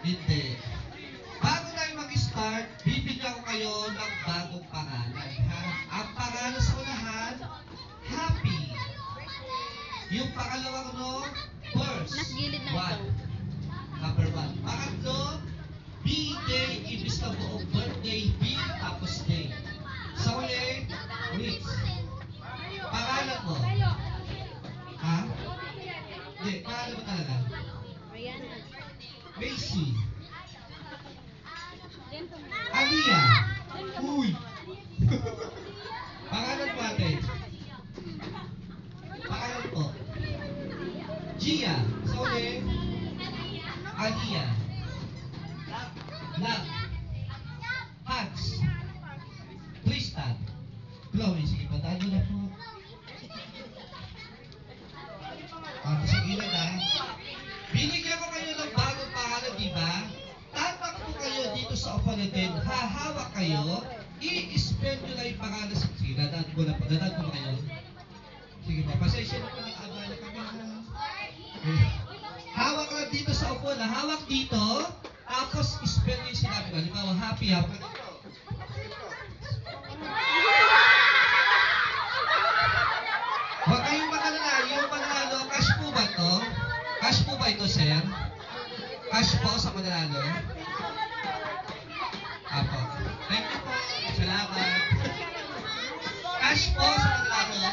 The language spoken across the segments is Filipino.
Hindi. Bago tayo mag-start, bibigyan ko kayo ng bagong pangalan. Ha? Ang pangalan sa unahan, Happy. Yung pangalawang no, First. One. Number one. Pangatlo, B-Day, ibig na buong birthday, B, tapos day. Sa uli, weeks. Pangalan mo? Ha? Hindi, pangalan mo talaga? Macy. Aliyah. Uy. Pangalan mo ate? Pangalan po? Gia. Sa uli? Aliyah. Love. Hugs. Tristan. Chloe, sige, pataan mo na po. Sa gilid ha. Binigyan ko kayo ng bagong pangalan, di ba? Tatak po kayo dito sa upuan natin. Hahawak kayo. I-spell nyo lang yung pangalan. Sige, dadaan ko na po. Dadaan ko na kayo. Sige po, pasensya na po ng abala kami. Hawak lang dito sa upuan. Hawak dito. Tapos, spell nyo yung sinabi ko. Halimbawa, happy, happy. Huwag kayong magalala. Yung mananalo, cash po ba ito? Cash po ba ito, sir? Cash po sa mananalo? Apo. Thank you po. Salamat. Cash po sa mananalo.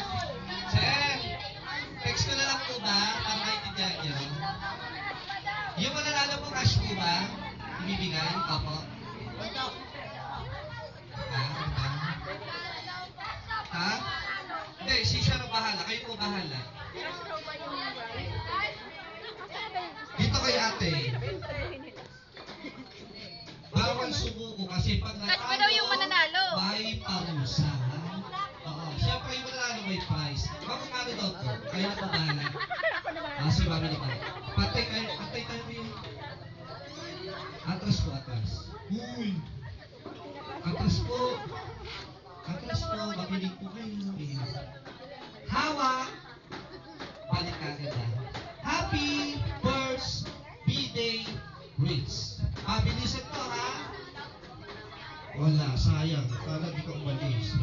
Sir, text ko na lang po ba? Para maintindihan niyo. Yung mananalo po, cash po ba? Ibibigay? Apo. Ha? Hindi, siya na bahala. Kayo po bahala. Dito kay ate. Bawal sumuko kasi pag mananalo, may parusa. Oo. Siyempre yung mananalo may prize. Magkano daw po? Kayo na po bahala. Si mami na ba? Patay kayo. Patay tayo yun. Atras po, atras. Uy! Atras po. Atras po. Makinig po kayo. Hawak. Balik agad ha. Happy first B-Day Reads. Bilisan ko ha. Wala, sayang. Kala di ka umalis.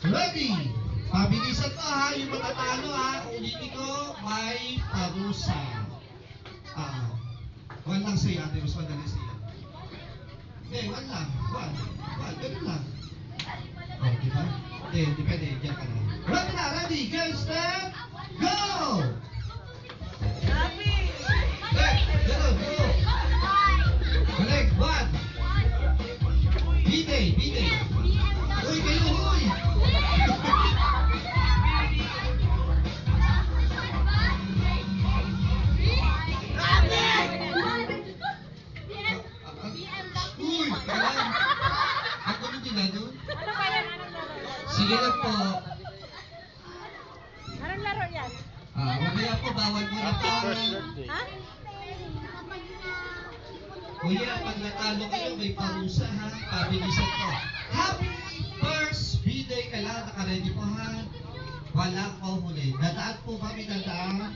Ready? Pabilisan ko ha. Yung matatalo ha. Ulitin ko, may parusa. One lang sa'yo ate. Mas madali sa'yo. Hindi, one lang. One. Ganun lang. Oh, diba? Hindi, depende. Diyan ka na. Ready na, ready. Girls, step. Go! Happy! Ganun, go! Balik, one. B-Day. Uy, kayo, huy! Uy, kailan? Ako nung dinado? Ano kaya? Anong laro? Sige lang po. Anong laro yan? Mamaya po, bawal mo na po. Ha? Kuya, pag natalo kayo, may parusa ha. Pabilisan ko. Happy first B-Day. Kailangan naka-ready po ha. Walang pauhuli. Dadaan po kami, dadaan.